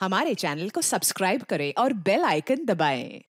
हमारे चैनल को सब्सक्राइब करें और बेल आइकन दबाएं।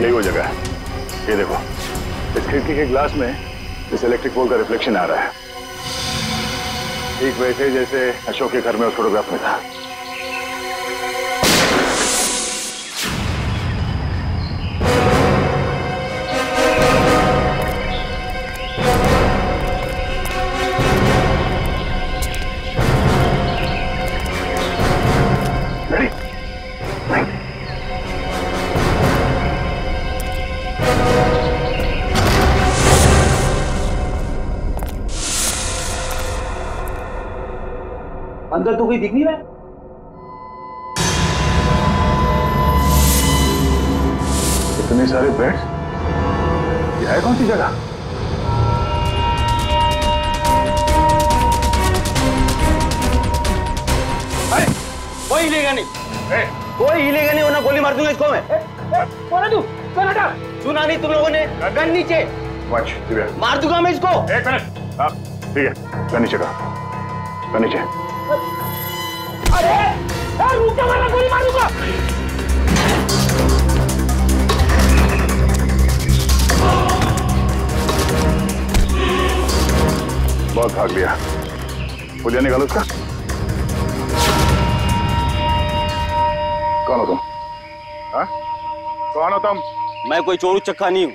यही वो जगह है। ये देखो, इस खिड़की के ग्लास में इस इलेक्ट्रिक पोल का रिफ्लेक्शन आ रहा है, ठीक वैसे जैसे अशोक के घर में उस फोटोग्राफ में था। अंदर तो कोई दिख नहीं रहा है। इतने सारे बेड्स, यह है कौन सी जगह? अरे कोई हिलेगा नहीं, कोई हिलेगा नहीं वरना गोली मार दूंगा इसको मैं। कौन है तू? कौन हटा? सुना नहीं तुम लोगों ने? गन नीचे। मार दूंगा मैं इसको। एक मिनट। हाँ ठीक है, गन नीचे का, गन नीचे। अरे रुक जा वरना गोली मार दूंगा। बहुत भाग लिया, पुलिया निकालो उसका। कौन हो तुम? हाँ? कौन हो तुम? मैं कोई चोर उचक्का नहीं हूँ,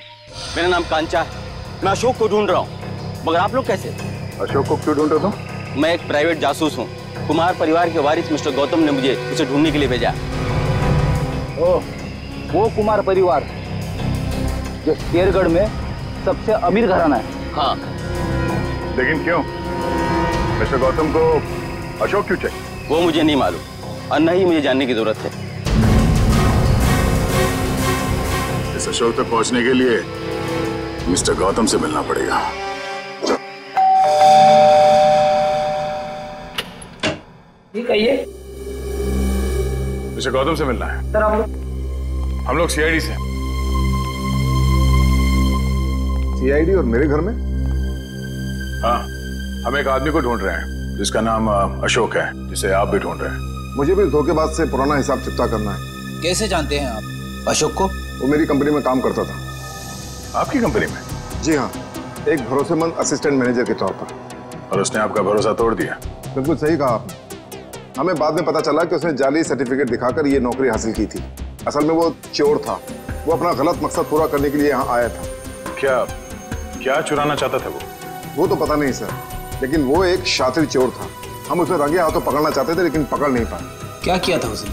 मेरा नाम कांचा है। मैं अशोक को ढूंढ रहा हूँ, मगर आप लोग कैसे? अशोक को क्यों ढूंढ रहे हो तुम? मैं एक प्राइवेट जासूस हूँ। कुमार परिवार के वारिस मिस्टर गौतम ने मुझे उसे ढूंढने के लिए भेजा। ओह, वो कुमार परिवार जो शेरगढ़ में सबसे अमीर घराना है। हाँ। लेकिन क्यों? मिस्टर गौतम को अशोक क्यों चाहिए? वो मुझे नहीं मालूम और न ही मुझे जानने की जरूरत है। इस अशोक तक पहुंचने के लिए मिस्टर गौतम से मिलना पड़ेगा। ठीक है, ये मिस्टर गौतम से मिलना है। सर हम लोग सीआईडी से। सीआईडी और मेरे घर में? हाँ, हम एक आदमी को ढूंढ रहे हैं जिसका नाम अशोक है, जिसे आप भी ढूंढ रहे हैं। मुझे भी धोखेबाज से पुराना हिसाब चुकता करना है। कैसे जानते हैं आप अशोक को? वो मेरी कंपनी में काम करता था। आपकी कंपनी में? जी हाँ, एक भरोसेमंद असिस्टेंट मैनेजर के तौर पर। और उसने आपका भरोसा तोड़ दिया? बिल्कुल सही कहा आपने। हमें बाद में पता चला कि उसने जाली सर्टिफिकेट दिखाकर ये नौकरी हासिल की थी। असल में वो चोर था, वो अपना गलत मकसद पूरा करने के लिए यहाँ आया था। क्या चुराना चाहता था वो? वो तो पता नहीं सर, लेकिन वो एक शातिर चोर था। हम उसे रंगे हाथों पकड़ना चाहते थे लेकिन पकड़ नहीं पाए। क्या किया था उसने?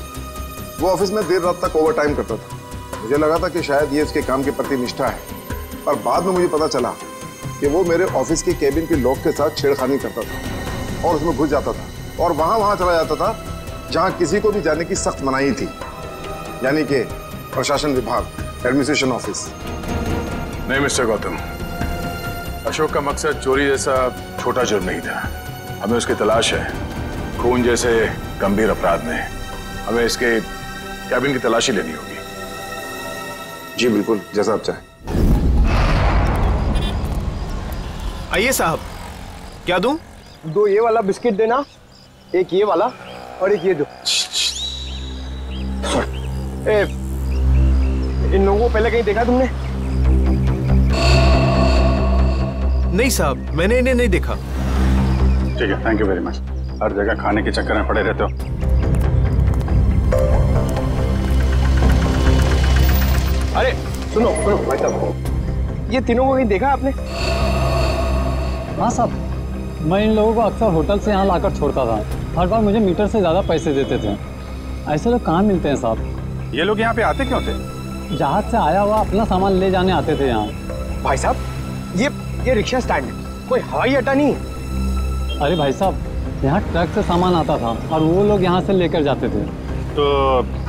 वो ऑफिस में देर रात तक ओवर टाइम करता था। मुझे लगा था कि शायद ये उसके काम के प्रति निष्ठा है, पर बाद में मुझे पता चला कि वो मेरे ऑफिस के केबिन के लॉक के साथ छेड़खानी करता था और उसमें घुस जाता था और वहां चला जाता था जहां किसी को भी जाने की सख्त मनाही थी, यानी कि प्रशासन विभाग, एडमिनिस्ट्रेशन ऑफिस। नहीं मिस्टर गौतम, अशोक का मकसद चोरी जैसा छोटा जुर्म नहीं था। हमें उसकी तलाश है। खून जैसे गंभीर अपराध में हमें इसके कैबिन की तलाशी लेनी होगी। जी बिल्कुल, जैसा आप चाहें। आइए साहब, क्या दूं? 2 ये वाला बिस्किट देना, एक ये वाला और एक ये दो। इन लोगों को पहले कहीं देखा तुमने? नहीं साहब, मैंने इन्हें नहीं देखा। ठीक है, थैंक यू वेरी मच। हर जगह खाने के चक्कर में पड़े रहते हो। अरे सुनो भाई साहब, ये तीनों को कहीं देखा आपने? हाँ साहब, मैं इन लोगों को अक्सर होटल से यहाँ लाकर छोड़ता था। हर बार मुझे मीटर से ज़्यादा पैसे देते थे। ऐसे लोग कहाँ मिलते हैं साहब? ये लोग यहाँ पे आते क्यों थे? जहाज से आया हुआ अपना सामान ले जाने आते थे यहाँ। भाई साहब ये रिक्शा स्टैंड है, कोई हवाई अड्डा नहीं है। अरे भाई साहब, यहाँ ट्रक से सामान आता था और वो लोग यहाँ से लेकर जाते थे। तो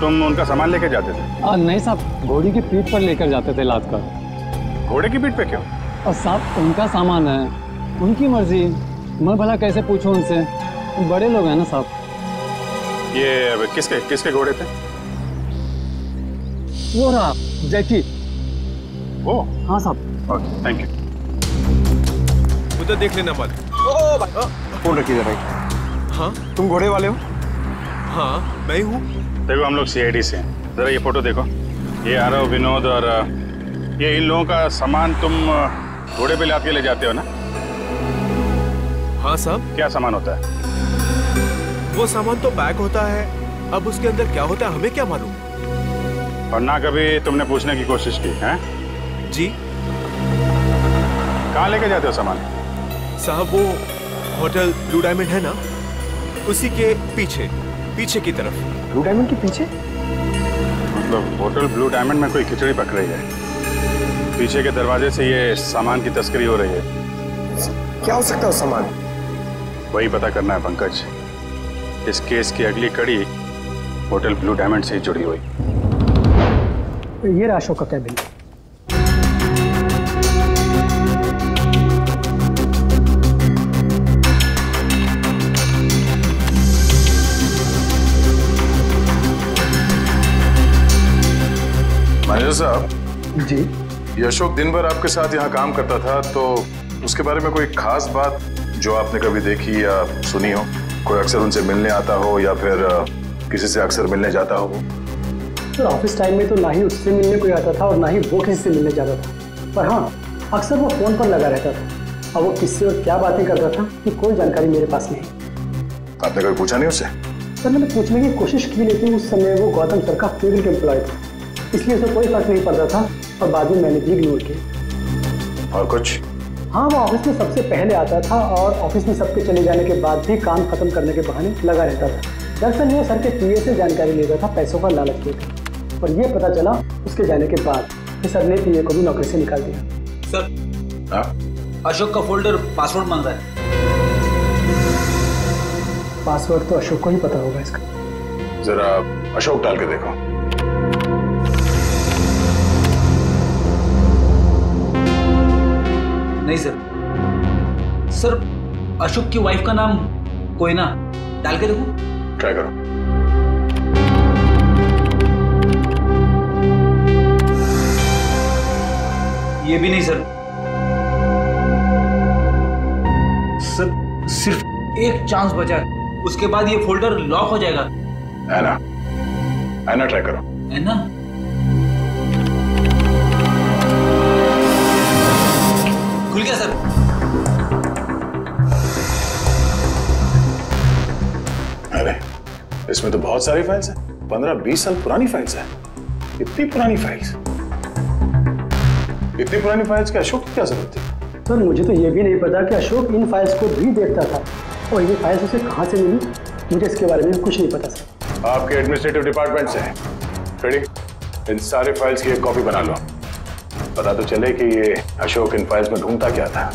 तुम उनका सामान लेकर जाते थे? नहीं साहब, घोड़ी की पीठ पर लेकर जाते थे लाद कर। घोड़े की पीठ पे क्यों? और साहब उनका सामान है, उनकी मर्जी, मैं भला कैसे पूछूं उनसे, बड़े लोग हैं ना साहब। ये किसके घोड़े थे? वो रहा जैकी। वो? हाँ साहब। Okay, thank you. उधर देख लेना बात। फोन रखिए भाई। हाँ तुम घोड़े वाले हो? हाँ मैं हूँ। देखो हम लोग CID से हैं, जरा ये फोटो देखो। ये आरव, विनोद और ये इन लोगों का सामान तुम घोड़े पे लाद के ले जाते हो ना? हाँ साहब। क्या सामान होता है? वो सामान तो पैक होता है, अब उसके अंदर क्या होता है हमें क्या मालूम। और ना कभी तुमने पूछने की कोशिश की है? जी। कहाँ लेके जाते हो सामान? साहब वो होटल ब्लू डायमंड है ना, उसी के पीछे की तरफ। ब्लू डायमंड के पीछे? मतलब होटल ब्लू डायमंड में कोई खिचड़ी पक रही है, पीछे के दरवाजे से ये सामान की तस्करी हो रही है। क्या हो सकता है उस सामान? वही पता करना है पंकज। इस केस की अगली कड़ी होटल ब्लू डायमंड से ही जुड़ी हुई। ये रहा अशोक का कैबिन। मैनेजर साहब जी। ये अशोक दिन भर आपके साथ यहाँ काम करता था, तो उसके बारे में कोई खास बात जो आपने कभी देखी या सुनी हो? कोई अक्सर उनसे मिलने आता हो या फिर किसी से अक्सर मिलने जाता हो? सर ऑफिस टाइम में तो ना ही उससे मिलने कोई आता था और ना ही वो किसी से मिलने जाता था, पर हाँ अक्सर वो फोन पर लगा रहता था। अब वो किससे और क्या बातें करता था कि कोई जानकारी मेरे पास नहीं। आपने कभी पूछा नहीं उससे? सर मैंने पूछने की कोशिश की, लेकिन उस समय वो गौतम सर का फेवरेट एम्प्लॉय था, इसलिए उसे कोई फर्क नहीं पड़ता था और बाद में मैंने भी इग्नोर किया। और कुछ? हाँ वो ऑफिस में सबसे पहले आता था और ऑफिस में सबके चले जाने के बाद भी काम खत्म करने के बहाने लगा रहता था। दरअसल वो सर के PA से जानकारी लेता था पैसों का लालच देकर, और ये पता चला उसके जाने के बाद कि सर ने PA को भी नौकरी से निकाल दिया। सर हाँ? अशोक का फोल्डर पासवर्ड मांग रहा है। पासवर्ड तो अशोक को ही पता होगा इसका। जरा अशोक डाल के देखो। नहीं सर अशोक की वाइफ का नाम कोयना, डाल के देखो। ट्राई करो। ये भी नहीं सर सिर्फ एक चांस बचा है, उसके बाद ये फोल्डर लॉक हो जाएगा। ऐना ट्राई करो। ऐना? खुल गया सर। अरे इसमें तो बहुत सारी फाइल्स हैं, 15-20 साल पुरानी फाइल्स हैं। इतनी पुरानी फाइल्स? इतनी पुरानी फाइल्स की अशोक की क्या जरूरत थी? सर मुझे तो ये भी नहीं पता कि अशोक इन फाइल्स को भी देखता था, और ये फाइल्स उसे कहाँ से मिली, मुझे इसके बारे में कुछ नहीं पता सर। आपके एडमिनिस्ट्रेटिव डिपार्टमेंट से है। रेडी? इन सारे फाइल्स की एक कॉपी बना लो, पता तो चले कि ये अशोक इन फाइल्स में ढूंढता क्या था।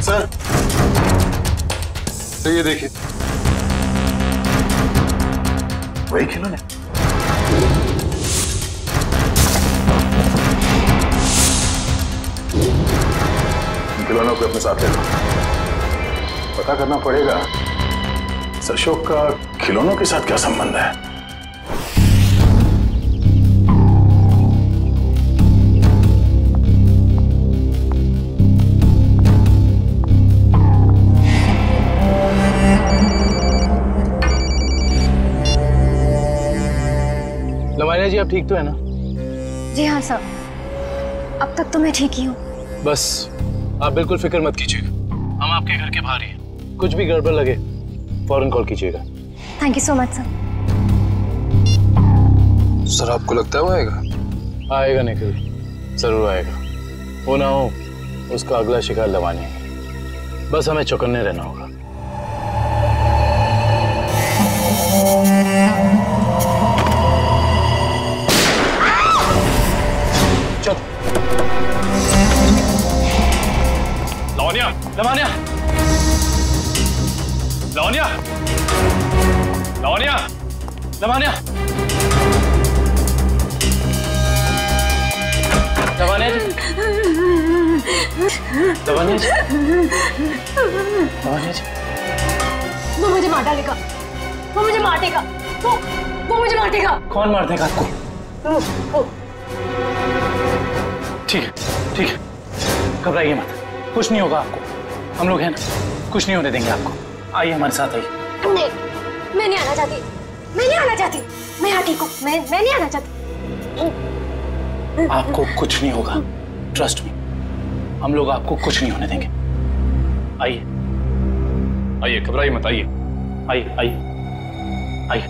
सर तो ये देखिए, वही खिलौने। खिलौनों को अपने साथ ले लो। पता करना पड़ेगा इस अशोक का खिलौनों के साथ क्या संबंध है। लमानिया जी आप ठीक तो है ना? जी हाँ सर, अब तक तो मैं ठीक ही हूँ। बस आप बिल्कुल फिक्र मत कीजिएगा, हम आपके घर के बाहर ही हैं। कुछ भी गड़बड़ लगे फौरन कॉल कीजिएगा। Thank you so much sir. Sir आपको लगता है वो आएगा? आएगा निखिल, जरूर आएगा। वो ना हो उसका अगला शिकार लवानी है, बस हमें चौकन्ने रहना होगा। लावण्या, लावण्या, लावण्या, लावण्या जी, लावण्या जी, लावण्या जी। वो मुझे मार डालेगा, वो मुझे मारेगा, वो मुझे मारेगा। कौन मार देगा आपको? ठीक है, ठीक है, घबराइए मत, कुछ नहीं होगा आपको, हम लोग हैं ना, कुछ नहीं होने देंगे आपको। आइए हमारे साथ आइए। नहीं, मैं नहीं आना चाहती, मैं नहीं आना चाहती, मैं यहाँ ठीक हूँ, मैं नहीं आना चाहती। आपको कुछ नहीं होगा, ट्रस्ट मी, हम लोग आपको कुछ नहीं होने देंगे। आइए, आइए, घबराइए मत, आइए, आइए, आइए, आइए।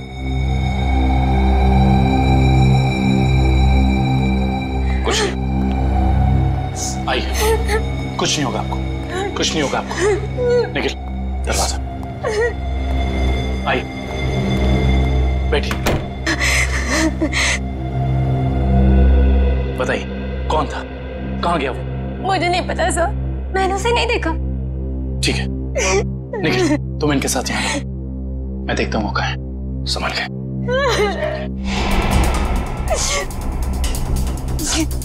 कुछ नहीं, आइए, कुछ नहीं होगा आपको, कुछ नहीं होगा आपको। निखिल, दरवाजा, आइए, बैठिए। बताइए कौन था, कहाँ गया वो? मुझे नहीं पता सर, मैंने उसे नहीं देखा। ठीक है, निखिल तुम इनके साथ यहाँ, मैं देखता हूँ वो कहाँ है, संभाल के।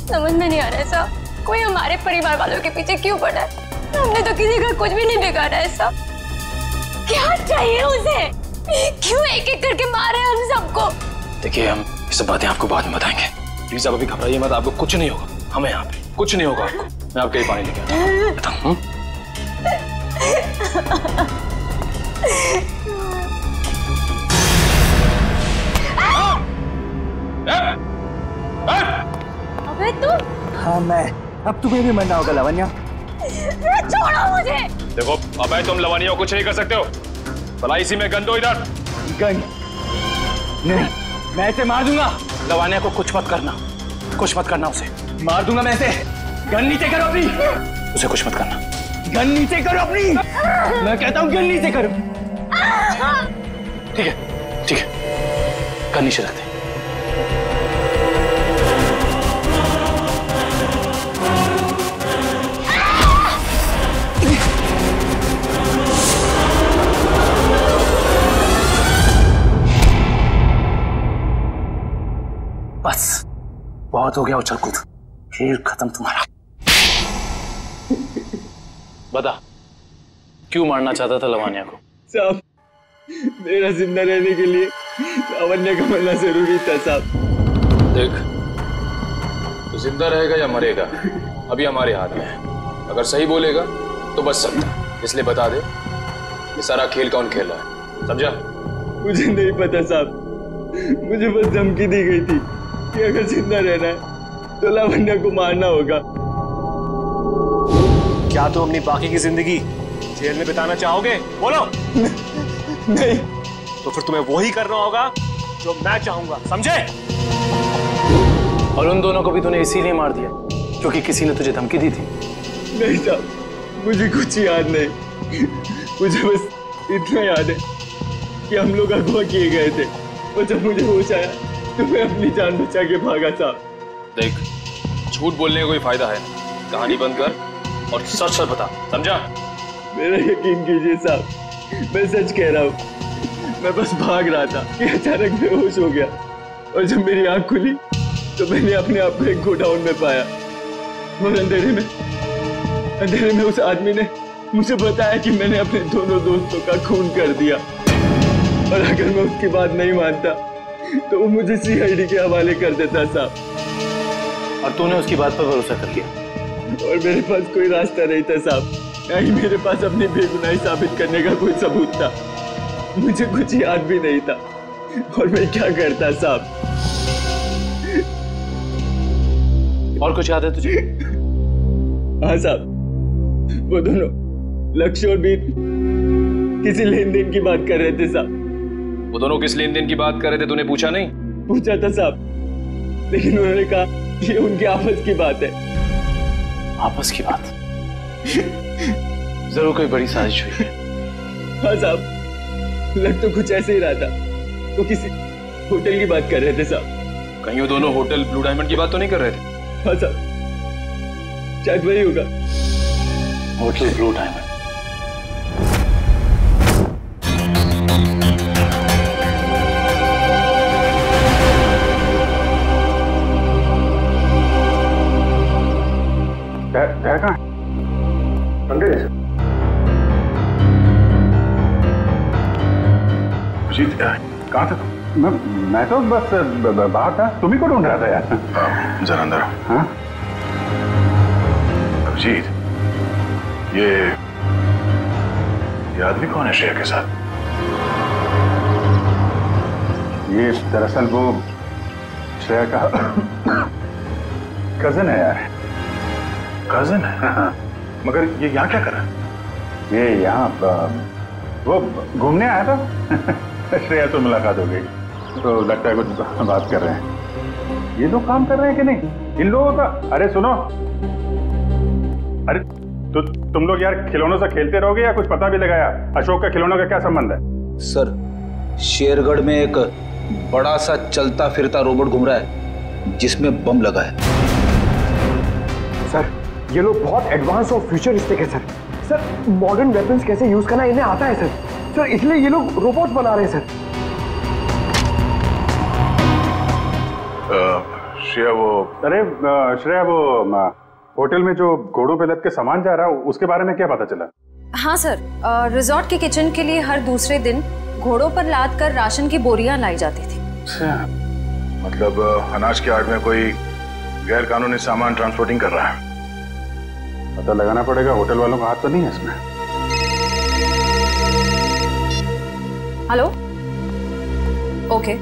समझ में नहीं आ रहा है साहब, कोई हमारे परिवार वालों के पीछे क्यों पड़ा है? हमने तो किसी का कुछ भी नहीं बिगाड़ा है साहब। क्या चाहिए उसे? क्यों एक एक करके मारे हम सबको? देखिए हम ये सब बातें आपको बाद में बताएंगे, प्लीज आप अभी घबराइए मत, आपको कुछ नहीं होगा, हमें यहाँ पे कुछ नहीं होगा आपको। मैं आपके लिए पानी लेके आता हूँ, बताऊँ? अबे तू? हाँ मैं, अब तुम्हें भी मरना होगा लावण्या। छोड़ो मुझे। देखो अबे तुम लवनिया को कुछ नहीं कर सकते हो, भला इसी में गन दो इधर। गन? नहीं, मैं इसे मार दूंगा। लवनिया को कुछ मत करना, कुछ मत करना, उसे मार दूंगा मैं इसे। गन नीचे करो अपनी। उसे कुछ मत करना। गन नीचे करो अपनी, मैं कहता हूँ गन नीचे करो। ठीक है, ठीक है, गन नीचे रखते। बस बहुत हो गया उछल कूद, खेल खत्म तुम्हारा। बता क्यों मारना चाहता था लवन्या को? साहब मेरा जिंदा रहने के लिए लावण्या का मरना जरूरी था साहब। देख तो जिंदा रहेगा या मरेगा अभी हमारे हाथ में है। अगर सही बोलेगा तो बच सकता, इसलिए बता दे ये सारा खेल कौन खेल रहा है, समझा? मुझे नहीं पता साहब, मुझे बस धमकी दी गई थी कि अगर जिंदा रहना है तो लावण्या को मारना होगा। क्या तुम अपनी बाकी की जिंदगी जेल में बिताना चाहोगे? बोलो। नहीं। तो फिर तुम्हें वही करना होगा जो मैं चाहूंगा, समझे? और उन दोनों को भी तूने इसीलिए मार दिया क्योंकि किसी ने तुझे धमकी दी थी? नहीं साहब, मुझे कुछ याद नहीं, मुझे बस इतना याद है कि हम लोग अगवा किए गए थे और जब मुझे होश आया तो मैं अपनी जान बचा के भागा साहब। देख झूठ बोलने का कोई फायदा है, कहानी बंद कर और सच सच बता, समझा? मेरा यकीन कीजिए साहब, मैं सच कह रहा हूँ। मैं बस भाग रहा था कि अचानक बेहोश हो गया और जब मेरी आंख खुली तो मैंने अपने आप को एक गोडाउन में पाया और अंधेरे में उस आदमी ने मुझे बताया कि मैंने अपने दोनों दोस्तों का खून कर दिया और अगर मैं उसकी बात नहीं मानता तो वो मुझे CID के हवाले कर देता साहब। और तूने उसकी बात पर भरोसा कर लिया? और मेरे पास कोई रास्ता नहीं था साहब, ना ही मेरे पास अपनी बेगुनाही साबित करने का कोई सबूत था। मुझे कुछ याद भी नहीं था और मैं क्या करता साहब। और कुछ याद है तुझे? हाँ साहब, वो दोनों लक्ष्य और बीर किसी लेन देन की बात कर रहे थे साहब। वो दोनों किस लेन देन की बात कर रहे थे तूने पूछा नहीं? पूछा था साहब, लेकिन उन्होंने कहा ये उनकी आपस की बात है। आपस की बात? जरूर कोई बड़ी साजिश हुई है। हाँ साहब, लग तो कुछ ऐसे ही रहा था। वो किसी होटल की बात कर रहे थे साहब। कहीं वो दोनों होटल ब्लू डायमंड की बात तो नहीं कर रहे थे? हाँ साहब, शायद वही होगा। Hotel blue diamond. अभिजीत कहाँ था तुम? मैं तो बस बाहर था, तुम्ही को ढूंढ रहा था यार। जरा अंदर। हाँ अभिजीत, ये आदमी कौन है श्रेया के साथ? ये दरअसल वो श्रेया का कजन है यार। कजन है? हाँ। मगर ये यहाँ क्या कर रहा है? ये यहाँ वो घूमने आया था। श्रेया तो मुलाकात हो गई, तो लगता है कुछ बात कर रहे हैं। ये लोग काम कर रहे हैं कि नहीं इन लोगों का? अरे सुनो, अरे तो तुम लोग यार खिलौनों से खेलते रहोगे या कुछ पता भी लगाया? अशोक का खिलौनों का क्या संबंध है? सर, शेरगढ़ में एक बड़ा सा चलता फिरता रोबोट घूम रहा है जिसमें बम लगा है। सर, ये लोग बहुत एडवांस और फ्यूचरिस्टिक है सर। सर, मॉडर्न वेपन्स कैसे यूज करना इन्हें आता है सर। सर, इसलिए ये लोग रोबोट्स बना रहे हैं सर। श्रेया श्रेया वो होटल में जो घोड़ों पे लद के सामान जा रहा है, उसके बारे में क्या पता चला? हाँ सर, रिजॉर्ट के किचन के लिए हर दूसरे दिन घोड़ों पर लाद कर राशन की बोरियां लाई जाती थी। मतलब अनाज के आड़ में कोई गैर कानूनी सामान ट्रांसपोर्टिंग कर रहा है। पता लगाना पड़ेगा, होटल वालों का हाथ तो नहीं है इसमें। Hello, okay,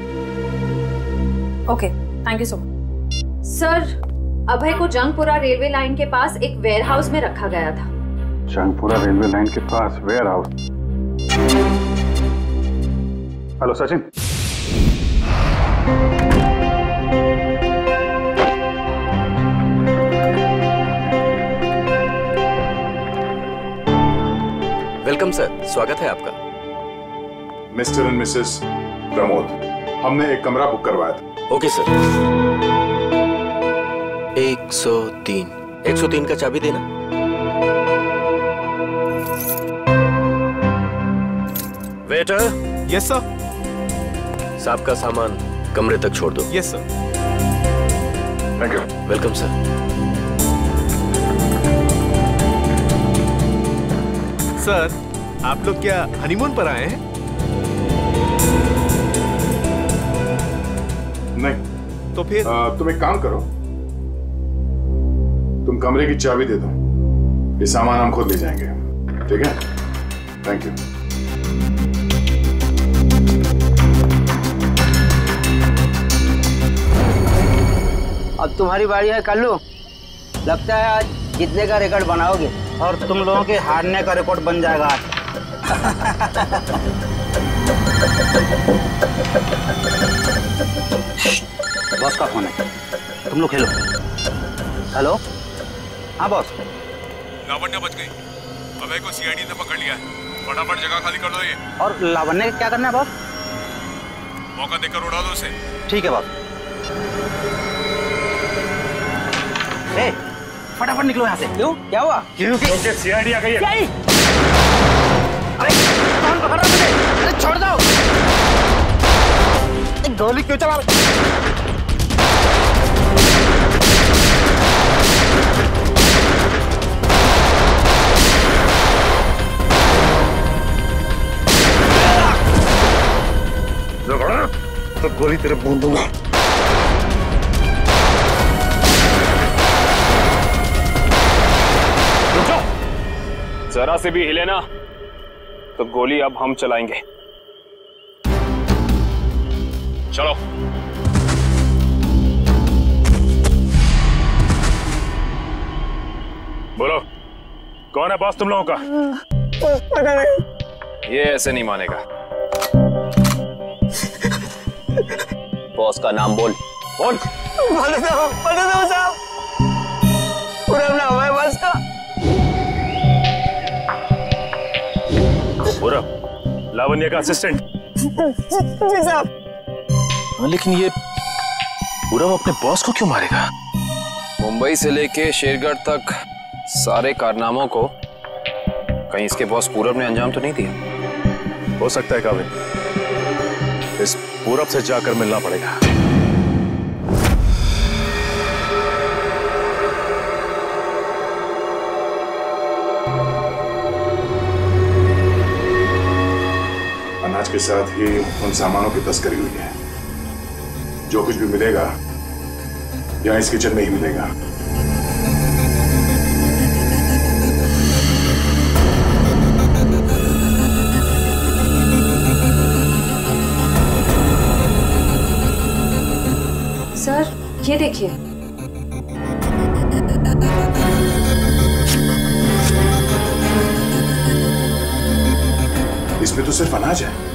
thank you so much. Sir, Abhay को जंगपुरा रेलवे लाइन के पास एक वेयरहाउस में रखा गया था। जंगपुरा रेलवे लाइन के पास warehouse? Hello Sachin. Welcome sir, स्वागत है आपका। मिस्टर एंड मिसेस प्रमोद, हमने एक कमरा बुक करवाया था। Okay sir. 103 का चाबी देना। वेटर। Yes sir. साहब का सामान कमरे तक छोड़ दो। Yes sir. Thank you. Welcome sir. Sir, आप लोग क्या हनीमून पर आए हैं? नहीं। तो फिर तुम एक काम करो, तुम कमरे की चाबी दे दो, ये सामान हम खुद ले जाएंगे। ठीक है? Thank you. अब तुम्हारी बारी है कल्लू। लगता है आज जीतने का रिकॉर्ड बनाओगे और तुम लोगों के हारने का रिकॉर्ड बन जाएगा आज। बॉस का फोन है, तुम लोग खेलो। हेलो, हाँ बॉस। लावण्य बच गई, अभय को सीआईडी ने पकड़ लिया है। फटाफट जगह खाली कर दो ये। और लावण्य क्या करना है बॉस? मौका देकर उड़ा दो उसे। ठीक है बॉस। ए, फटाफट निकलो यहाँ से। क्यों, क्या हुआ? क्योंकि सीआईडी आ गई है। अरे कौन पकड़ रहा है मुझे? अरे छोड़ दो। गोली क्यों चला? तो गोली तेरे बूंद दूंगा। जरा से भी हिले ना तो गोली अब हम चलाएंगे। चलो। बोलो, कौन है बॉस तुम लोगों का? पता नहीं। ये ऐसे नहीं मानेगा। बॉस का नाम बोल। बोल। बता दो साहब, पूरा नाम है बॉस का। पूरब, लावण्य का असिस्टेंट। जी साहब। लेकिन ये पूरब अपने बॉस को क्यों मारेगा? मुंबई से लेके शेरगढ़ तक सारे कारनामों को कहीं इसके बॉस पूरब ने अंजाम तो नहीं दिया? हो सकता है काबिल, इस पूरब से जाकर मिलना पड़ेगा। अनाज के साथ ही उन सामानों की तस्करी हुई है। जो कुछ भी मिलेगा यहाँ इस किचन में ही मिलेगा। सर ये देखिए, इसमें तो सिर्फ अनाज है।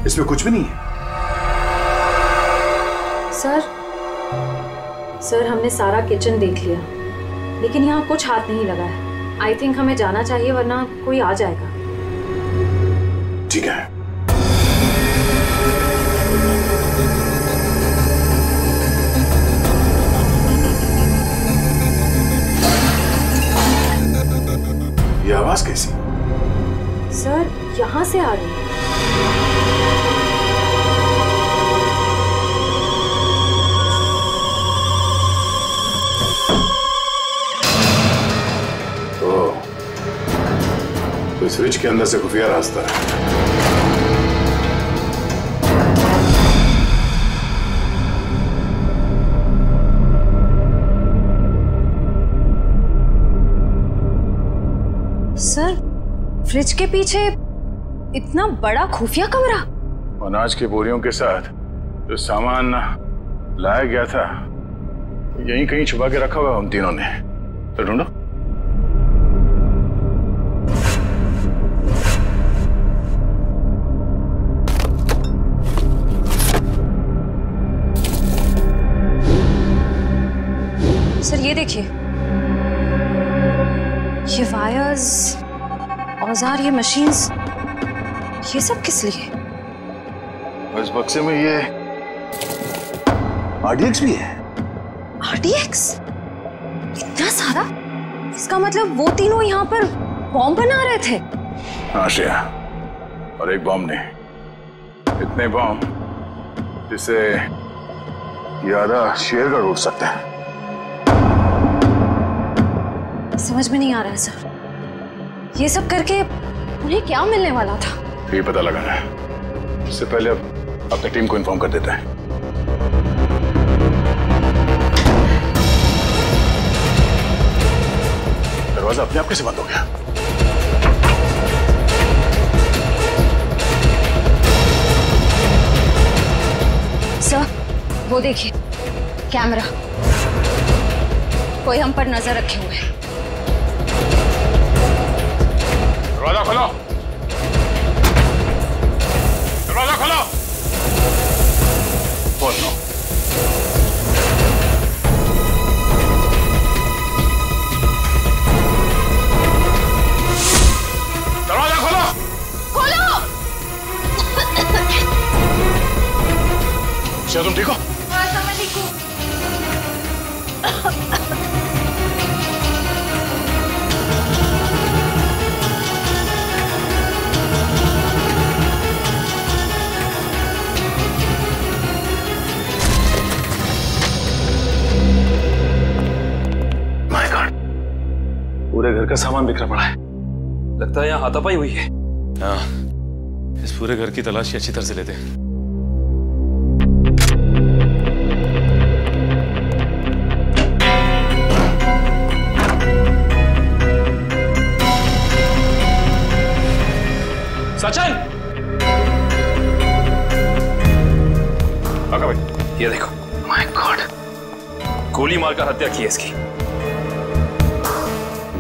इसमें कुछ भी नहीं है। सर हमने सारा किचन देख लिया, लेकिन यहाँ कुछ हाथ नहीं लगा है। आई थिंक हमें जाना चाहिए, वरना कोई आ जाएगा। ठीक है। ये आवाज कैसी? सर यहाँ से आ रही है। तो इस फ्रिज के अंदर से खुफिया रास्ता है। सर फ्रिज के पीछे इतना बड़ा खुफिया कमरा? अनाज की बोरियों के साथ जो सामान लाया गया था यहीं कहीं छुपा के रखा हुआ उन तीनों ने। तो ढूंढो। सर ये देखिए, ये वायर्स, औजार, ये मशीन्स, ये सब किस लिए? इस बक्से में ये RDX भी है। RDX? इतना सारा? इसका मतलब वो तीनों यहाँ पर बॉम्ब बना रहे थे? हाँ श्रेया, और एक बॉम्ब नहीं, इतने बॉम्ब जिससे ये आधा शेरगढ़ उड़ सकता है। समझ में नहीं आ रहा है सर, ये सब करके उन्हें क्या मिलने वाला था? ये पता लगाना है। इससे पहले अब अपनी टीम को इन्फॉर्म कर देता है। दरवाजा अपने आप कैसे बंद हो गया? सर वो देखिए, कैमरा, कोई हम पर नजर रखे हुए है। दरवाजा खोलो, दरवाजा खोलो। खोलो। दरवाजा खोलो। खोलो। क्या तुम ठीक हो? हाँ सर मैं ठीक हूँ। पूरे घर का सामान बिखरा पड़ा है। लगता है यहाँ हाथापाई हुई है। हाँ, इस पूरे घर की तलाशी अच्छी तरह से लेते हैं। सचिन! आका भाई, ये देखो। माय गॉड, गोली मारकर हत्या की है इसकी।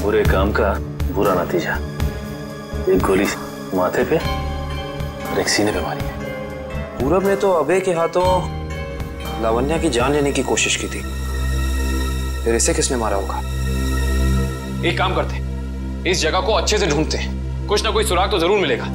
बुरे काम का बुरा नतीजा। एक गोली माथे पे और एक सीने पे मारी है। पूरब ने तो अभय के हाथों लावण्या की जान लेने की कोशिश की थी, फिर इसे किसने मारा होगा? एक काम करते, इस जगह को अच्छे से ढूंढते हैं, कुछ ना कोई सुराग तो जरूर मिलेगा।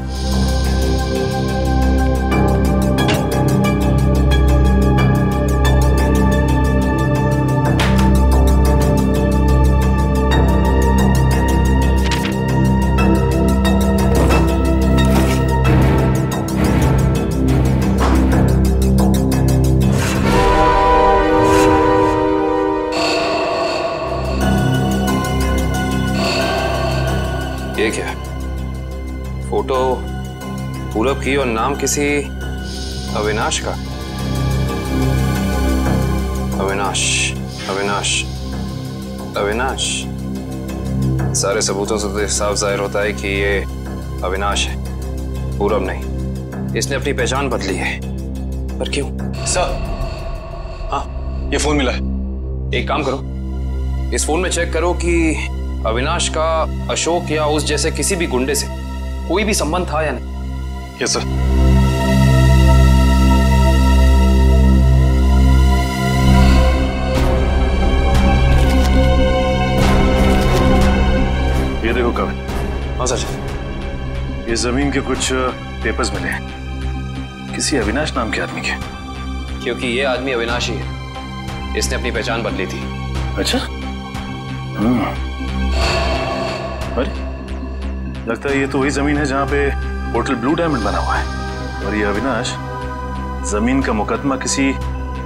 ये क्या? फोटो पूरब की और नाम किसी अविनाश का। अविनाश, अविनाश, अविनाश। सारे सबूतों से तो साफ जाहिर होता है कि ये अविनाश है, पूरब नहीं। इसने अपनी पहचान बदली है, पर क्यों? सर, हाँ, ये फोन मिला है। एक काम करो, इस फोन में चेक करो कि अविनाश का अशोक या उस जैसे किसी भी गुंडे से कोई भी संबंध था या नहीं। Yes sir. ये देखो कविन। हाँ सर। ये जमीन के कुछ पेपर्स मिले हैं, किसी अविनाश नाम के आदमी के। क्योंकि ये आदमी अविनाश ही है, इसने अपनी पहचान बदली थी। अच्छा। अरे लगता है ये तो वही जमीन है जहां पे होटल ब्लू डायमंड बना हुआ है, और ये अविनाश जमीन का मुकदमा किसी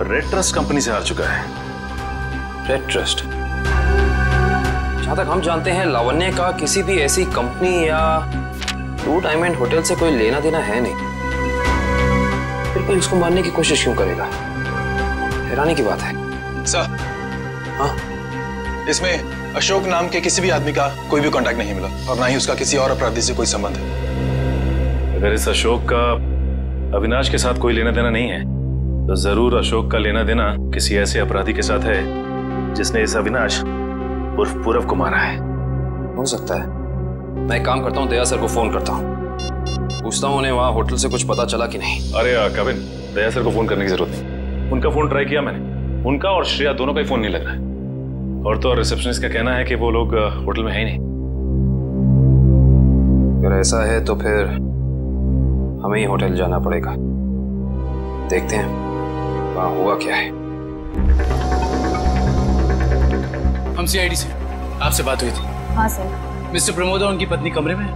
रेड ट्रस्ट कंपनी से हार चुका है। Red trust? जहां तक हम जानते हैं लावण्य का किसी भी ऐसी कंपनी या ब्लू डायमंड होटल से कोई लेना देना है नहीं, फिर कोई उसको मारने की कोशिश क्यों करेगा? हैरानी की बात है। सर, हाँ, इसमें अशोक नाम के किसी भी आदमी का कोई भी कांटेक्ट नहीं मिला, और ना ही उसका किसी और अपराधी से कोई संबंध है। अगर इस अशोक का अविनाश के साथ कोई लेना देना नहीं है, तो जरूर अशोक का लेना देना किसी ऐसे अपराधी के साथ है जिसने इस अविनाश उर्फ पूरब को मारा है। हो सकता है। मैं एक काम करता हूँ, दया सर को फोन करता हूँ, पूछता हूँ उन्हें वहाँ होटल से कुछ पता चला कि नहीं। अरे कविन, दया सर को फोन करने की जरूरत नहीं। उनका फोन ट्राई किया मैंने, उनका और श्रेया दोनों का ही फोन नहीं लग रहा है। और तो और रिसेप्शनिस्ट का कहना है कि वो लोग होटल में है ही नहीं। अगर ऐसा है तो फिर हमें ही होटल जाना पड़ेगा। देखते हैं वहाँ हुआ क्या है। हम सीआईडी से, आपसे बात हुई थी। हाँ सर। मिस्टर प्रमोद और उनकी पत्नी कमरे में?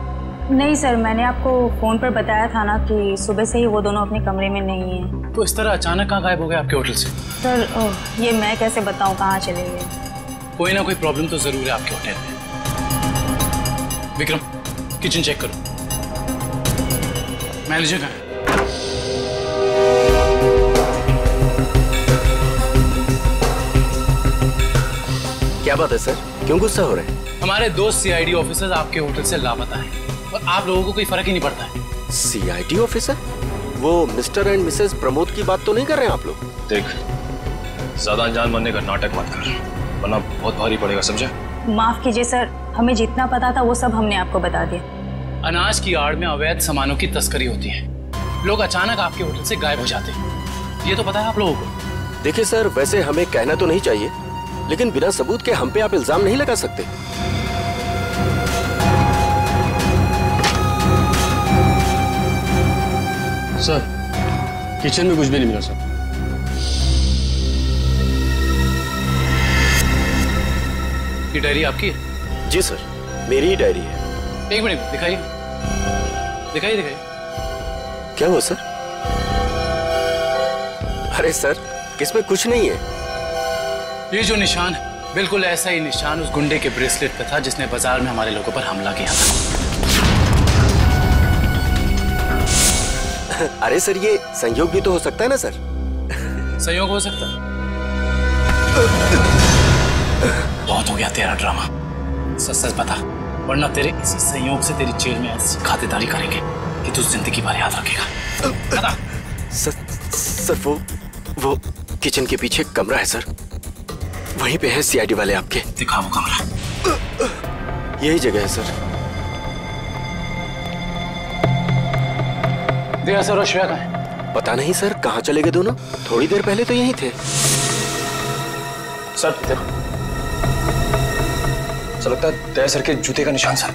नहीं सर, मैंने आपको फोन पर बताया था ना कि सुबह से ही वो दोनों अपने कमरे में नहीं है। तो इस तरह अचानक कहाँ गायब हो गए आपके होटल से? सर ये मैं कैसे बताऊँ कहाँ चले गए। कोई ना कोई प्रॉब्लम तो जरूर है आपके होटल में। विक्रम, किचन चेक करो। मैनेजर कहाँ है? क्या बात है सर, क्यों गुस्सा हो रहे हैं? हमारे दो सीआईडी ऑफिसर्स आपके होटल से लापता हैं और आप लोगों को कोई फर्क ही नहीं पड़ता है। CID officer? वो मिस्टर एंड मिसेस प्रमोद की बात तो नहीं कर रहे हैं आप लोग? देख, ज्यादा अनजान बनने का नाटक मत कर, वरना बहुत भारी पड़ेगा, समझे? माफ कीजिए सर, हमें जितना पता था वो सब हमने आपको बता दिया। अनाज की आड़ में अवैध सामानों की तस्करी होती है, लोग अचानक आपके होटल से गायब हो जाते हैं, ये तो पता है आप लोगों को। देखिए सर, वैसे हमें कहना तो नहीं चाहिए, लेकिन बिना सबूत के हम पे आप इल्जाम नहीं लगा सकते। सर, किचन में कुछ भी नहीं मिला सर। ये डायरी आपकी है? जी सर, मेरी ही डायरी है। एक मिनट, दिखाइए दिखाइए दिखाइए। क्या हुआ सर? अरे सर, इसमें कुछ नहीं है। ये जो निशान है, बिल्कुल ऐसा ही निशान उस गुंडे के ब्रेसलेट पे था जिसने बाजार में हमारे लोगों पर हमला किया था। अरे सर, ये संयोग भी तो हो सकता है ना सर? संयोग हो सकता है। बहुत हो गया तेरा ड्रामा, सच सच बता, वरना तेरे इसी संयोग से तेरी जेल में ऐसी खातिरदारी करेंगे कि तू जिंदगी भर याद रखेगा। बता। सर वो किचन के पीछे कमरा है सर, वहीं पे है सीआईडी वाले आपके। दिखा वो कमरा। यही जगह है सर। दया सर और श्रेया कहाँ है? पता नहीं सर, कहाँ चले गए दोनों? थोड़ी देर पहले तो यहीं थे। सर देखो, ऐसा लगता है दया सर के जूते का निशान सर।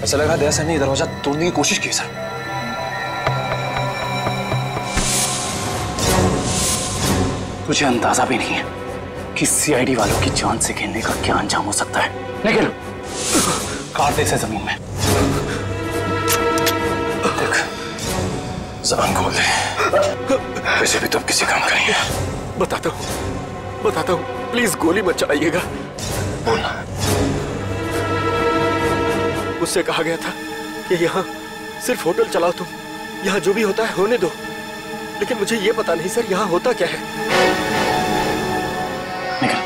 ऐसा लग रहा है दया सर ने दरवाजा तोड़ने की कोशिश की सर। तुझे अंदाजा भी नहीं है कि सीआईडी वालों की जान से खेलने का क्या अंजाम हो सकता है। लेकिन काट दे इसे जमीन में। देख, ज़बान खोल दे, वैसे भी तुम किसी काम करेंगे। बताता हूँ, प्लीज गोली मत चलाइएगा। बोलना। मुझसे कहा गया था कि यहाँ सिर्फ होटल चलाओ तुम, यहाँ जो भी होता है होने दो। लेकिन मुझे ये पता नहीं सर यहाँ होता क्या है। निकल,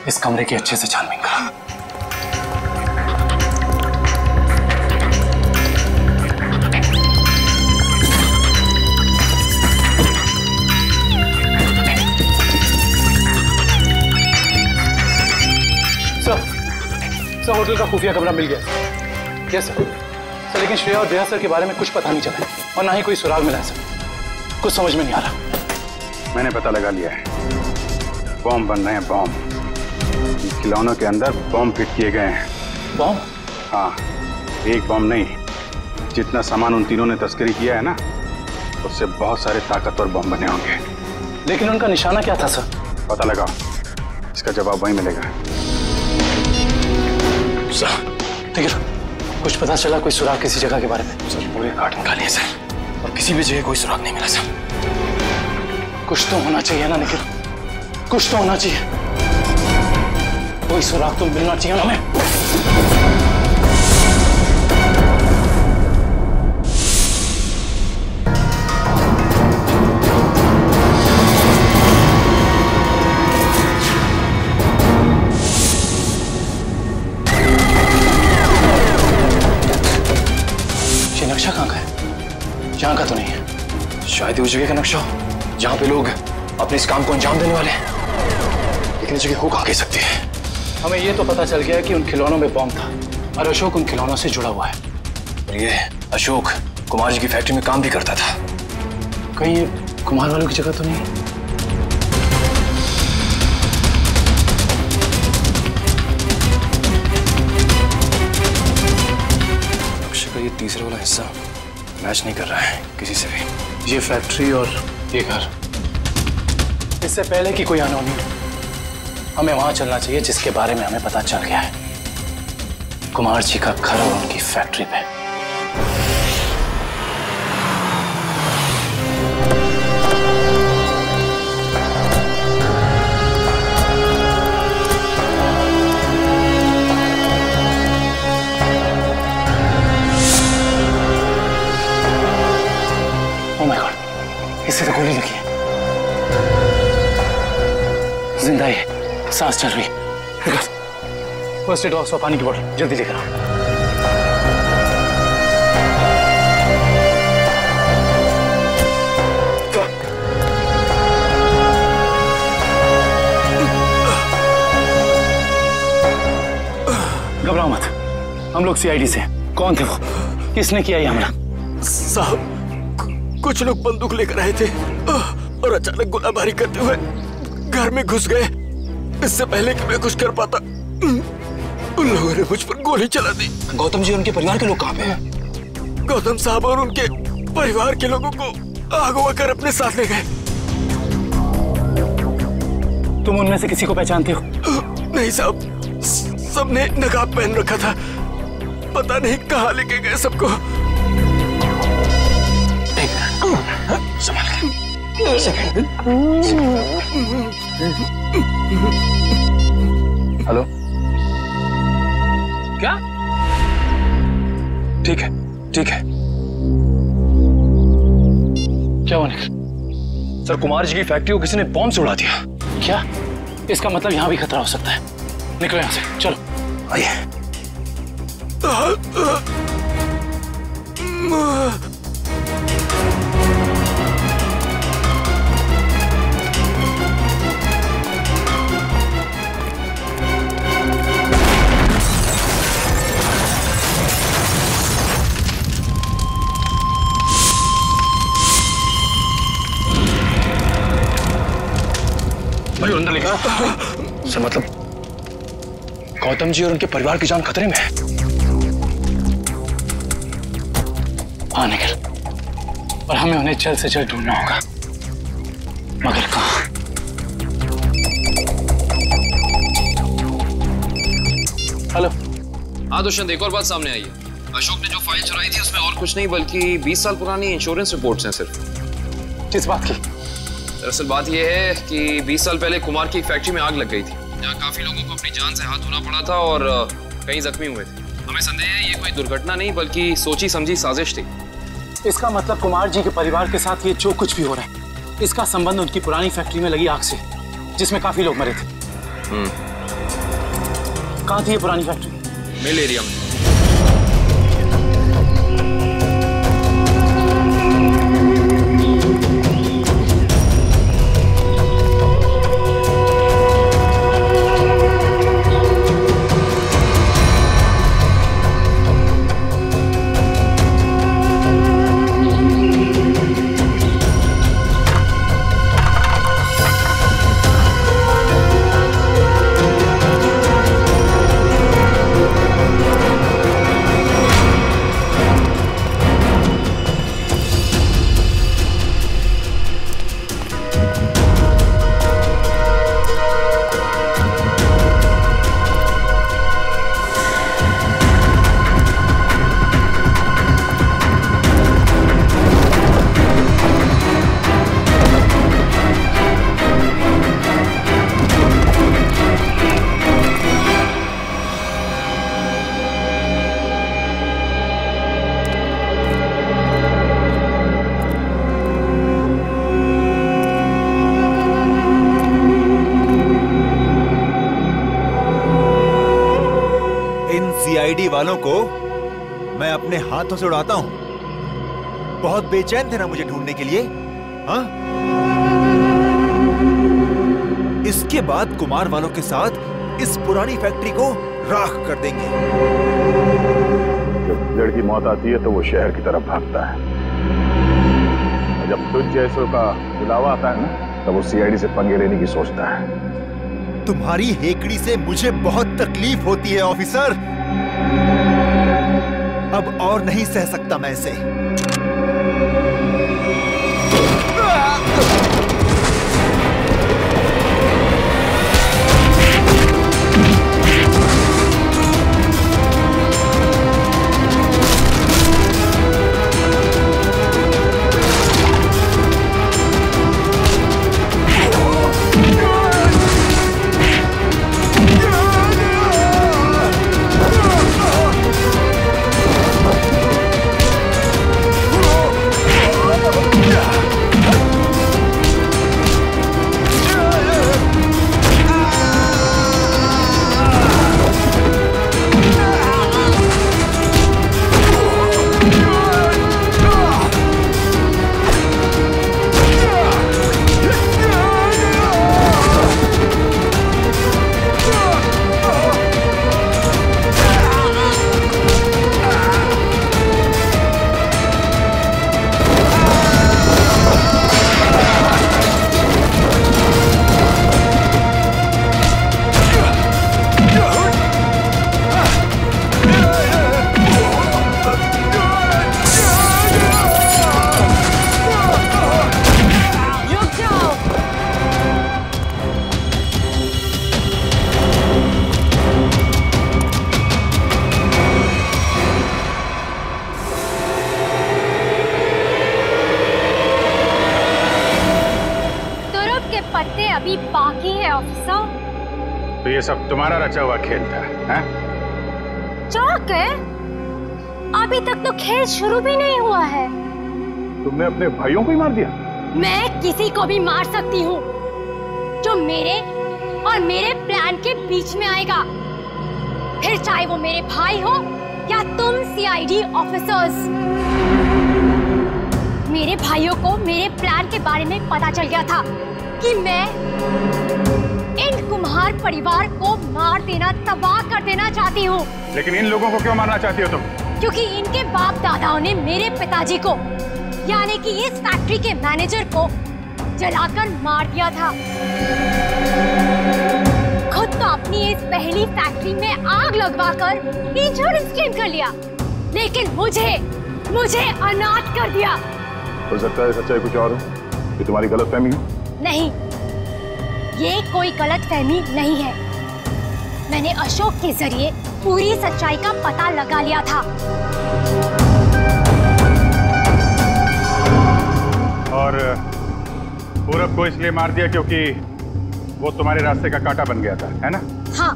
इस कमरे की अच्छे से छानबीन करा। सर, होटल का खुफिया कमरा मिल गया। Yes sir. सर लेकिन श्रेया और दया सर के बारे में कुछ पता नहीं चला और ना ही कोई सुराग मिला है सर। कुछ समझ में नहीं आ रहा। मैंने पता लगा लिया है, बॉम्ब बन रहे हैं, बॉम्ब। खिलौनों के अंदर बॉम्ब फिट किए गए हैं। बॉम्ब? हाँ, एक बॉम्ब नहीं, जितना सामान उन तीनों ने तस्करी किया है ना, उससे बहुत सारे ताकतवर बॉम्ब बने होंगे। लेकिन उनका निशाना क्या था सर? पता लगाओ, इसका जवाब वहीं मिलेगा। सर ठीक है, कुछ पता चला कोई सुराग किसी जगह के बारे में? सर पूरे काट निकालिए सर, और किसी भी जगह कोई सुराग नहीं मिला सर। कुछ तो होना चाहिए ना निखिल, कुछ तो होना चाहिए, कोई सुराग तो मिलना चाहिए ना हमें। नक्शा कहाँ का है? यहाँ का तो नहीं है। शायद उस जगह का नक्शा हो जहाँ पे लोग अपने इस काम को अंजाम देने वाले हैं। लेकिन इस जगह हो कहाँ कह सकती है? हमें ये तो पता चल गया है कि उन खिलौनों में बॉम्ब था और अशोक उन खिलौनों से जुड़ा हुआ है। और ये अशोक कुमार जी की फैक्ट्री में काम भी करता था। कहीं ये कुमार वालों की जगह तो नहीं? ये तीसरा वाला हिस्सा मैच नहीं कर रहा है किसी से भी। ये फैक्ट्री और ये घर, इससे पहले कि कोई अनहोनी हो, हमें वहां चलना चाहिए जिसके बारे में हमें पता चल गया है, कुमार जी का घर और उनकी फैक्ट्री पे। इससे तो गोली लगी है, जिंदा है, सांस चल रही है। फर्स्ट एड बॉक्स और पानी की बोतल जल्दी लेकर आओ। घबराओ मत, हम लोग सीआईडी से। कौन थे वो? किसने किया ये हमला? साहब, कुछ लोग बंदूक लेकर आए थे और अचानक गोलाबारी करते हुए घर में घुस गए। इससे पहले कि मैं कुछ कर पाता, उन लोगों ने मुझ पर गोली चला दी। गौतम जी और उनके परिवार के लोग कहाँ पे हैं? गौतम साहब और उनके परिवार के लोगों को अगवा कर अपने साथ ले गए। तुम उनमें से किसी को पहचानते हो? नहीं साहब, सबने नकाब पहन रखा था, पता नहीं कहाँ लेके गए सबको। संभाल के। हेलो, क्या? ठीक है, ठीक है। क्या हुआ निखिल? सर, कुमार जी की फैक्ट्री को किसी ने बॉम्ब से उड़ा दिया। क्या? इसका मतलब यहाँ भी खतरा हो सकता है। निकलो यहाँ से, चलो। आइए। भाई अंदर लेकर सर, मतलब गौतम जी और उनके परिवार की जान खतरे में है। हाँ निखिल, और हमें उन्हें जल्द से जल्द ढूंढना होगा, मगर कहाँ? हेलो। हाँ दुष्यंत, एक और बात सामने आई है। अशोक ने जो फाइल चुराई थी उसमें और कुछ नहीं बल्कि 20 साल पुरानी इंश्योरेंस रिपोर्ट्स हैं सिर्फ। किस बात की? दरअसल बात यह है कि 20 साल पहले कुमार की एक फैक्ट्री में आग लग गई थी, जहाँ काफी लोगों को अपनी जान से हाथ धोना पड़ा था और कई जख्मी हुए थे। हमें संदेह है ये कोई दुर्घटना नहीं बल्कि सोची समझी साजिश थी। इसका मतलब कुमार जी के परिवार के साथ ये जो कुछ भी हो रहा है, इसका संबंध उनकी पुरानी फैक्ट्री में लगी आग से, जिसमें काफी लोग मरे थे। कहाँ थी ये पुरानी फैक्ट्री? मिल एरिया में। सीआईडी वालों को मैं अपने हाथों से उड़ाता हूं। बहुत बेचैन थे ना मुझे ढूंढने के लिए, हाँ? इसके बाद कुमार वालों के साथ इस पुरानी फैक्ट्री को राख कर देंगे। जब लड़की मौत आती है तो वो शहर की तरफ भागता है, और जब तुझ जैसों का बुलावा आता है ना, तब वो सीआईडी से पंगे लेने की सोचता है। तुम्हारी हेकड़ी से मुझे बहुत तकलीफ होती है ऑफिसर। अब और नहीं सह सकता मैं इसे। अभी बाकी है ऑफिसर। तो ये सब तुम्हारा रचा हुआ खेल था, हैं? चौक है, अभी तक तो खेल शुरू भी नहीं हुआ है। तुमने अपने भाइयों को ही मार दिया? मैं किसी को भी मार सकती हूँ जो मेरे और मेरे प्लान के बीच में आएगा, फिर चाहे वो मेरे भाई हो या तुम सीआईडी ऑफिसर्स। मेरे भाइयों को मेरे प्लान के बारे में पता चल गया था कि मैं इन कुम्हार परिवार को मार देना, तबाह कर देना चाहती हूँ। लेकिन इन लोगों को क्यों मारना चाहती हो तुम? क्योंकि इनके बाप दादाओं ने मेरे पिताजी को, यानी कि इस फैक्ट्री के मैनेजर को जलाकर मार दिया था। खुद तो अपनी इस पहली फैक्ट्री में आग लगवाकर इंश्योरेंस क्लेम कर लिया, लेकिन मुझे अनाथ कर दिया। हो सकता है सच्चाई कुछ और हो, ये तुम्हारी गलतफहमी हो? नहीं, ये कोई गलतफहमी नहीं है। मैंने अशोक के जरिए पूरी सच्चाई का पता लगा लिया था। और पूरब को इसलिए मार दिया क्योंकि वो तुम्हारे रास्ते का कांटा बन गया था, है ना? हाँ,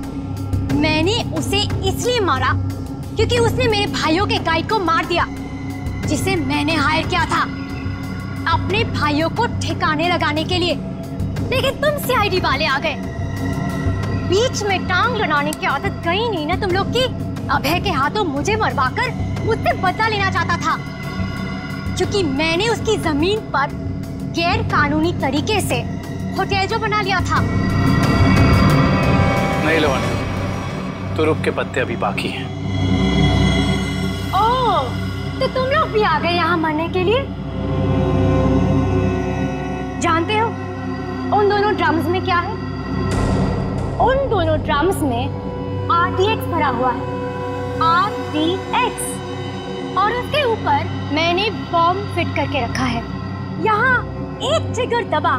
मैंने उसे इसलिए मारा क्योंकि उसने मेरे भाइयों के गाइड को मार दिया, जिसे मैंने हायर किया था अपने भाइयों को ठिकाने लगाने के लिए। लेकिन तुम सीआईडी वाले आ गए, बीच में टांग लड़ाने की आदत गई नहीं ना तुम लोग की। अभय के हाथों मुझे मरवाकर मुझसे बदला लेना चाहता था, क्योंकि मैंने उसकी जमीन पर गैर कानूनी तरीके से होटल जो बना लिया था। नहीं लवंडा, तुरुप के पत्ते अभी बाकी हैं। ओह, तो तुम लोग भी आ गए यहाँ मरने के लिए। जानते हो उन दोनों ड्रम्स में क्या है? उन दोनों ड्रम्स में RDX भरा हुआ है, RDX, और उसके ऊपर मैंने बॉम्ब फिट करके रखा है। यहाँ एक ट्रिगर दबा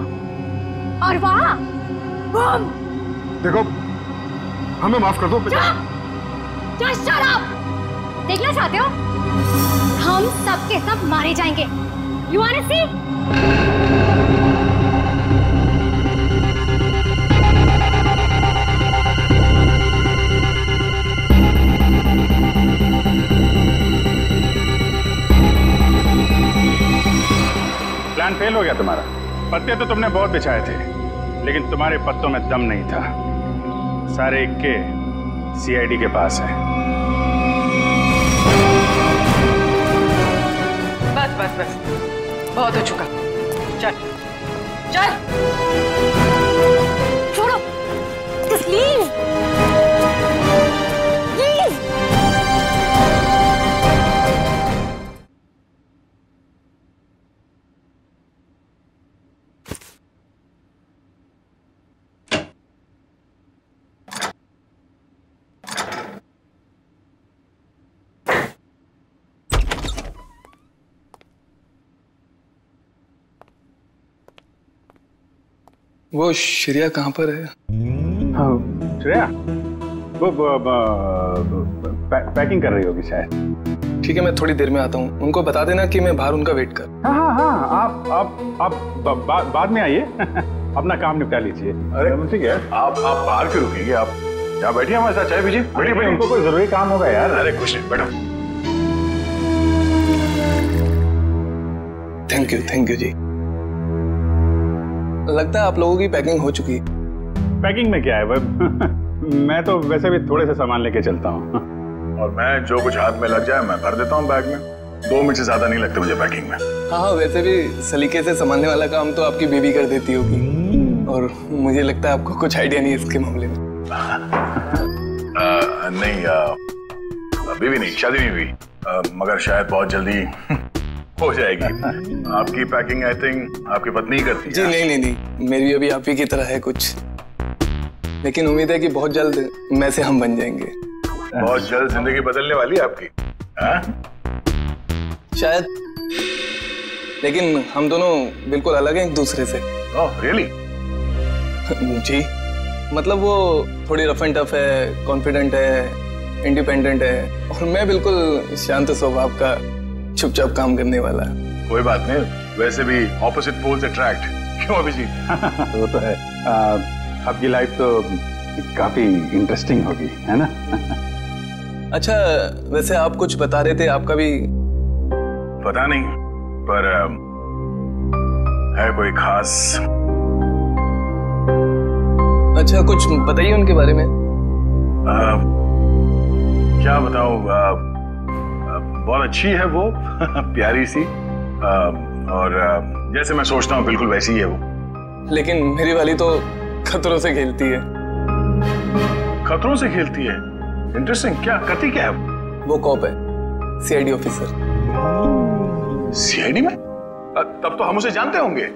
और वहाँ बॉम्ब। देखो, हमें माफ कर दो। Just shut up! देखना चाहते हो? हम सब के सब मारे जाएंगे। You wanna see? Plan fail हो गया तुम्हारा। पत्ते तो तुमने बहुत बिछाए थे, लेकिन तुम्हारे पत्तों में दम नहीं था। सारे इक्के सीआईडी के पास है। बस बस बस, बहुत हो चुका। चल चल, छोड़ो, just leave. Leave. वो श्रेया कहाँ पर है? श्रेया वो पैकिंग कर रही होगी शायद। ठीक है, मैं थोड़ी देर में आता हूँ। उनको बता देना कि मैं बाहर उनका वेट कर। हाँ हाँ हाँ, आप बाद में आइए। अपना काम निपटा लीजिए। अरे ठीक है, आप बाहर क्यों रुकेंगे? आप यहाँ बैठिए, हमारे साथ चाय पीजिए। बैठिए, उनको कोई जरूरी काम होगा यार। अरे कुछ नहीं, बैठो। थैंक यू जी। लगता है आप लोगों की पैकिंग हो चुकी है। पैकिंग में क्या है मैं तो वैसे भी थोड़े से सामान लेके चलता हूँ। और मैं जो कुछ हाथ में लग जाए मैं भर देता हूँ बैग में। 2 मिनट से ज्यादा नहीं लगते मुझे पैकिंग में। हाँ, वैसे भी सलीके से संभालने वाला काम तो आपकी बेबी कर देती होगी, और मुझे लगता है आपको कुछ आइडिया नहीं है इसके मामले में। नहीं, बेबी नहीं, शादी नहीं हुई, मगर शायद बहुत जल्दी हो जाएगी। आपकी पैकिंग आई थिंक आपकी पत्नी करती है। जी नहीं, मेरी अभी आप ही की तरह है कुछ, लेकिन उम्मीद है कि बहुत जल्द मैं से हम बन जाएंगे। बहुत जल्द जिंदगी बदलने वाली है आपकी। शायद, लेकिन हम दोनों बिल्कुल अलग हैं एक दूसरे से। Oh really? जी, मतलब वो थोड़ी रफ एंड टफ है, कॉन्फिडेंट है, इंडिपेंडेंट है, और मैं बिल्कुल शांत स्वभाव का, चुपचाप काम करने वाला। कोई बात नहीं, वैसे भी ऑपोजिट पोल्स अट्रैक्ट, क्यों अभिजीत? वो तो है। आपकी लाइफ तो काफी इंटरेस्टिंग होगी, है ना? अच्छा, वैसे आप कुछ बता रहे थे, आपका भी? पता नहीं, पर है कोई खास? अच्छा, कुछ बताइए उनके बारे में। क्या बताऊं, बहुत अच्छी है वो। प्यारी सी, और जैसे मैं सोचता हूँ बिल्कुल वैसी ही है वो। लेकिन मेरी वाली तो खतरों से खेलती है। खतरों से खेलती है? इंटरेस्टिंग। क्या करती क्या है वो? कॉप है, सीआईडी ऑफिसर। सीआईडी में? तब तो हम उसे जानते होंगे।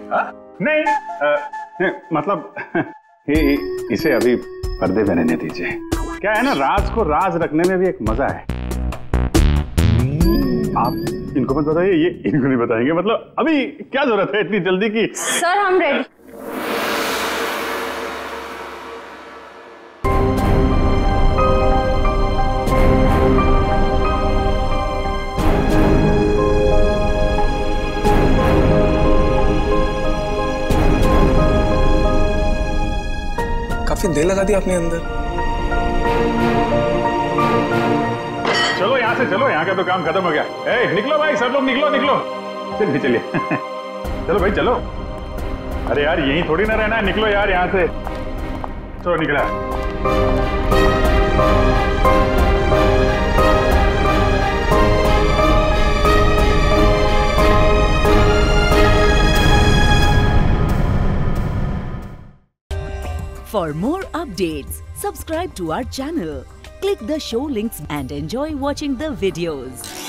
नहीं, मतलब इसे अभी पर्दे में रहने दीजिए। क्या है ना, राज को राज रखने में भी एक मजा है। आप इनको मत बताइए, ये इनको नहीं बताएंगे। मतलब अभी क्या जरूरत है इतनी जल्दी की? सर हम रेडी। काफी देर लगा दी आपने अंदर। चलो से चलो, यहाँ का तो काम खत्म हो गया। ए, निकलो भाई, सब लोग निकलो निकलो। चलिए चलिए चलो भाई चलो। अरे यार यहीं थोड़ी ना रहना है, निकलो यार यहाँ से। चलो निकला। For more updates, subscribe to our channel, click the show links and enjoy watching the videos.